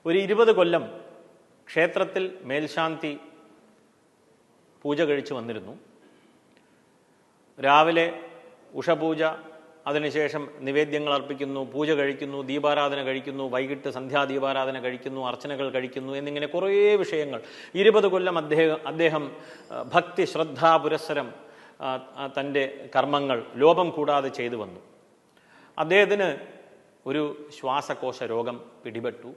ഒരു 20 കൊല്ലം ക്ഷേത്രത്തിൽ മേൽശാന്തി പൂജ കഴിച്ചു വന്നിരുന്നു. രാവിലെ ഉഷപൂജ, അതിനുശേഷം നിവേദ്യങ്ങൾ അർപ്പിക്കുന്നു, പൂജ കഴിക്കുന്നു, ദീപാരാധന കഴിക്കുന്നു, വൈകിട്ട് സന്ധ്യാദീപാരാധന കഴിക്കുന്നു, അർച്ചനകൾ കഴിക്കുന്നു എന്നിങ്ങനെ കുറേ വിഷയങ്ങൾ 20 കൊല്ലം അദ്ദേഹം ഭക്തി ശ്രദ്ധാപുരസ്സരം തൻ്റെ കർമ്മങ്ങൾ ലോപം കൂടാതെ ചെയ്തു വന്നു. അദ്ദേഹത്തിന് ഒരു ശ്വാസകോശ രോഗം പിടിപെട്ടു.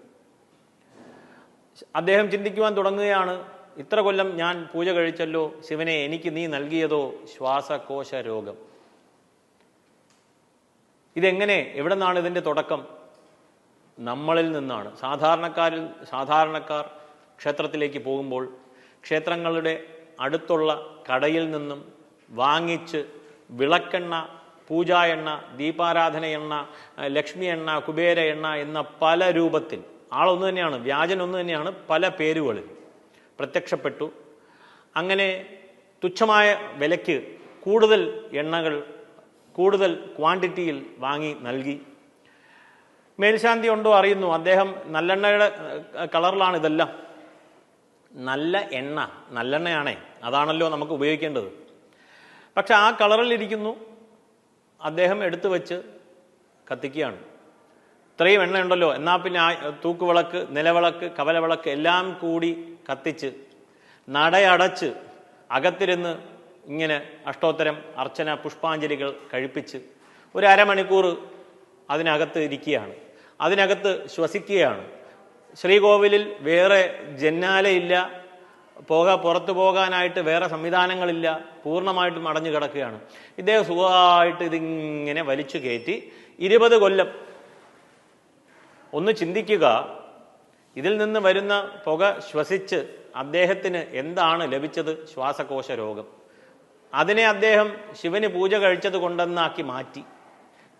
അദ്ദേഹം ചിന്തിക്കുവാൻ തുടങ്ങുകയാണ്, ഇത്ര കൊല്ലം ഞാൻ പൂജ കഴിച്ചല്ലോ ശിവനെ, എനിക്ക് നീ നൽകിയതോ ശ്വാസകോശ രോഗം. ഇതെങ്ങനെ, എവിടെ നിന്നാണ് ഇതിൻ്റെ തുടക്കം? നമ്മളിൽ നിന്നാണ്. സാധാരണക്കാർ ക്ഷേത്രത്തിലേക്ക് പോകുമ്പോൾ ക്ഷേത്രങ്ങളുടെ അടുത്തുള്ള കടയിൽ നിന്നും വാങ്ങിച്ച് വിളക്കെണ്ണ, പൂജാ എണ്ണ, ദീപാരാധന എണ്ണ, ലക്ഷ്മി എണ്ണ, കുബേര എണ്ണ എന്ന പല രൂപത്തിൽ, ആളൊന്നു തന്നെയാണ്, വ്യാജൻ ഒന്ന് തന്നെയാണ്, പല പേരുകളിൽ പ്രത്യക്ഷപ്പെട്ടു. അങ്ങനെ തുച്ഛമായ വിലയ്ക്ക് കൂടുതൽ എണ്ണകൾ കൂടുതൽ ക്വാണ്ടിറ്റിയിൽ വാങ്ങി നൽകി. മേൽശാന്തി ഉണ്ടോ അറിയുന്നു, അദ്ദേഹം നല്ലെണ്ണയുടെ കളറിലാണ് ഇതെല്ലാം. നല്ല എണ്ണ, നല്ലെണ്ണയാണേ, അതാണല്ലോ നമുക്ക് ഉപയോഗിക്കേണ്ടത്. പക്ഷെ ആ കളറിലിരിക്കുന്നു. അദ്ദേഹം എടുത്തു വെച്ച് കത്തിക്കുകയാണ്. ഇത്രയും എണ്ണയുണ്ടല്ലോ, എന്നാൽ പിന്നെ തൂക്കുവിളക്ക്, നിലവിളക്ക്, കവലവിളക്ക് എല്ലാം കൂടി കത്തിച്ച് നടയടച്ച് അകത്തിരുന്ന് ഇങ്ങനെ അഷ്ടോത്തരം, അർച്ചന, പുഷ്പാഞ്ജലികൾ കഴിപ്പിച്ച് ഒരു അരമണിക്കൂർ അതിനകത്ത് ഇരിക്കുകയാണ്, അതിനകത്ത് ശ്വസിക്കുകയാണ്. ശ്രീകോവിലിൽ വേറെ ജന്നാലയില്ല, പുറത്തു പോകാനായിട്ട് വേറെ സംവിധാനങ്ങളില്ല, പൂർണ്ണമായിട്ടും അടഞ്ഞു കിടക്കുകയാണ്. ഇദ്ദേഹം സുഖമായിട്ട് ഇതിങ്ങനെ വലിച്ചു കയറ്റി 20 കൊല്ലം. ഒന്ന് ചിന്തിക്കുക, ഇതിൽ നിന്ന് വരുന്ന പുക ശ്വസിച്ച് അദ്ദേഹത്തിന് എന്താണ് ലഭിച്ചത്? ശ്വാസകോശ രോഗം. അതിനെ അദ്ദേഹം ശിവന് പൂജ കഴിച്ചത് കൊണ്ടെന്നാക്കി മാറ്റി.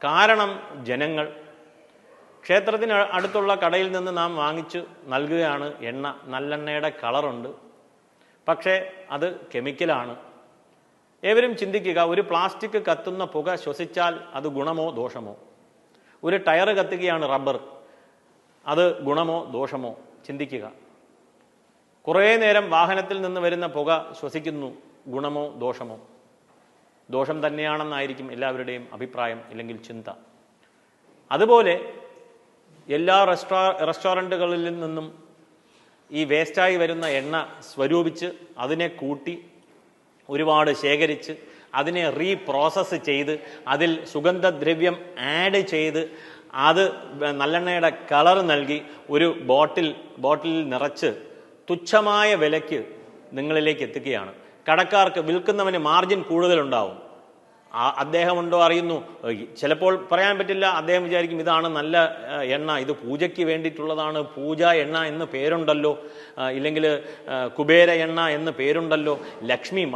കാരണം ജനങ്ങൾ. ക്ഷേത്രത്തിന് അടുത്തുള്ള കടയിൽ നിന്ന് നാം വാങ്ങിച്ചു നൽകുകയാണ് എണ്ണ. നല്ലെണ്ണയുടെ കളറുണ്ട്, പക്ഷേ അത് കെമിക്കലാണ്. ഏവരും ചിന്തിക്കുക, ഒരു പ്ലാസ്റ്റിക് കത്തുന്ന പുക ശ്വസിച്ചാൽ അത് ഗുണമോ ദോഷമോ? ഒരു ടയർ കത്തുകയാണ്, റബ്ബർ, അത് ഗുണമോ ദോഷമോ? ചിന്തിക്കുക. കുറേ നേരം വാഹനത്തിൽ നിന്ന് വരുന്ന പുക ശ്വസിക്കുന്നു, ഗുണമോ ദോഷമോ? ദോഷം തന്നെയാണെന്നായിരിക്കും എല്ലാവരുടെയും അഭിപ്രായം, ഇല്ലെങ്കിൽ ചിന്ത. അതുപോലെ എല്ലാ റെസ്റ്റോറൻറ്റുകളിൽ നിന്നും ഈ വേസ്റ്റായി വരുന്ന എണ്ണ സ്വരൂപിച്ച് അതിനെ കൂട്ടി ഒരുപാട് ശേഖരിച്ച് അതിനെ റീപ്രോസസ്സ് ചെയ്ത് അതിൽ സുഗന്ധദ്രവ്യം ആഡ് ചെയ്ത് അത് നല്ലെണ്ണയുടെ കളർ നൽകി ഒരു ബോട്ടിലിൽ നിറച്ച് തുച്ഛമായ വിലയ്ക്ക് നിങ്ങളിലേക്ക് എത്തിക്കുകയാണ്. കടക്കാർക്ക്, വിൽക്കുന്നവന് മാർജിൻ കൂടുതലുണ്ടാവും. അദ്ദേഹമുണ്ടോ അറിയുന്നു, ചിലപ്പോൾ പറയാൻ പറ്റില്ല. അദ്ദേഹം വിചാരിക്കും ഇതാണ് നല്ല എണ്ണ, ഇത് പൂജയ്ക്ക് വേണ്ടിയിട്ടുള്ളതാണ്, പൂജ എണ്ണ എന്ന് പേരുണ്ടല്ലോ, ഇല്ലെങ്കിൽ കുബേര എണ്ണ എന്ന് പേരുണ്ടല്ലോ,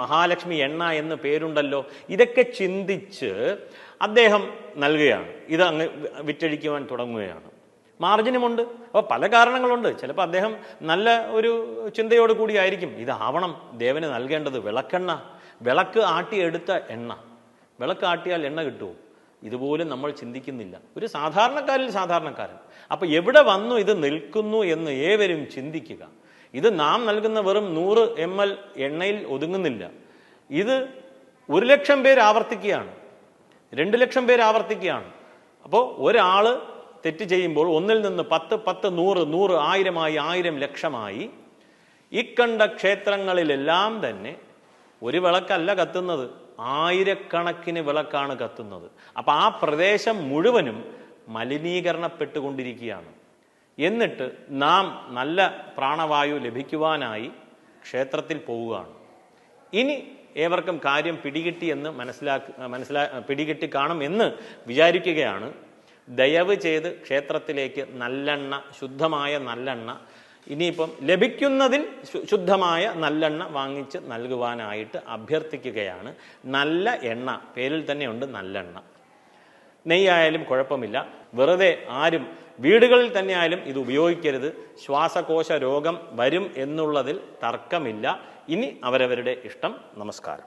മഹാലക്ഷ്മി എണ്ണ എന്ന് പേരുണ്ടല്ലോ. ഇതൊക്കെ ചിന്തിച്ച് അദ്ദേഹം നൽകുകയാണ്. ഇത് അങ്ങ് വിറ്റഴിക്കുവാൻ തുടങ്ങുകയാണ്. മാർജിനുമുണ്ട്. അപ്പോൾ പല കാരണങ്ങളുണ്ട്. ചിലപ്പോൾ അദ്ദേഹം നല്ല ഒരു ചിന്തയോട് കൂടിയായിരിക്കും ഇതാവണം ദേവന് നൽകേണ്ടത്. വിളക്കെണ്ണ, വിളക്ക് ആട്ടിയെടുത്ത എണ്ണ. വിളക്ക് ആട്ടിയാൽ എണ്ണ കിട്ടുമോ? ഇതുപോലും നമ്മൾ ചിന്തിക്കുന്നില്ല. ഒരു സാധാരണക്കാരൻ. അപ്പം എവിടെ വന്നു ഇത് നിൽക്കുന്നു എന്ന് ഏവരും ചിന്തിക്കുക. ഇത് നാം നൽകുന്ന വെറും 100 ml എണ്ണയിൽ ഒതുങ്ങുന്നില്ല. ഇത് 1 ലക്ഷം പേര് ആവർത്തിക്കുകയാണ്, 2 ലക്ഷം പേര് ആവർത്തിക്കുകയാണ്. അപ്പോൾ ഒരാൾ തെറ്റ് ചെയ്യുമ്പോൾ ഒന്നിൽ നിന്ന് 10, 100, 1000 ലക്ഷമായി ഇക്കണ്ട ക്ഷേത്രങ്ങളിലെല്ലാം തന്നെ ഒരു വിളക്കല്ല കത്തുന്നത്, ആയിരക്കണക്കിന് വിളക്കാണ് കത്തുന്നത്. അപ്പം ആ പ്രദേശം മുഴുവനും മലിനീകരണപ്പെട്ടുകൊണ്ടിരിക്കുകയാണ്. എന്നിട്ട് നാം നല്ല പ്രാണവായു ലഭിക്കുവാനായി ക്ഷേത്രത്തിൽ പോവുകയാണ്. ഇനി ഏവർക്കും കാര്യം പിടികിട്ടി എന്ന് പിടികിട്ടി കാണും എന്ന് വിചാരിക്കുകയാണ്. ദയവ് ചെയ്ത് ക്ഷേത്രത്തിലേക്ക് നല്ലെണ്ണ, ശുദ്ധമായ നല്ലെണ്ണ, ഇനിയിപ്പം ലഭിക്കുന്നതിൽ ശുദ്ധമായ നല്ലെണ്ണ വാങ്ങിച്ച് നൽകുവാനായിട്ട് അഭ്യർത്ഥിക്കുകയാണ്. നല്ല എണ്ണ, പേരിൽ തന്നെയുണ്ട് നല്ലെണ്ണ. നെയ്യായാലും കുഴപ്പമില്ല. വെറുതെ ആരും വീടുകളിൽ തന്നെ ആയാലും ഇത് ഉപയോഗിക്കരുത്. ശ്വാസകോശ രോഗം വരും എന്നുള്ളതിൽ തർക്കമില്ല. ഇനി അവരവരുടെ ഇഷ്ടം. നമസ്കാരം.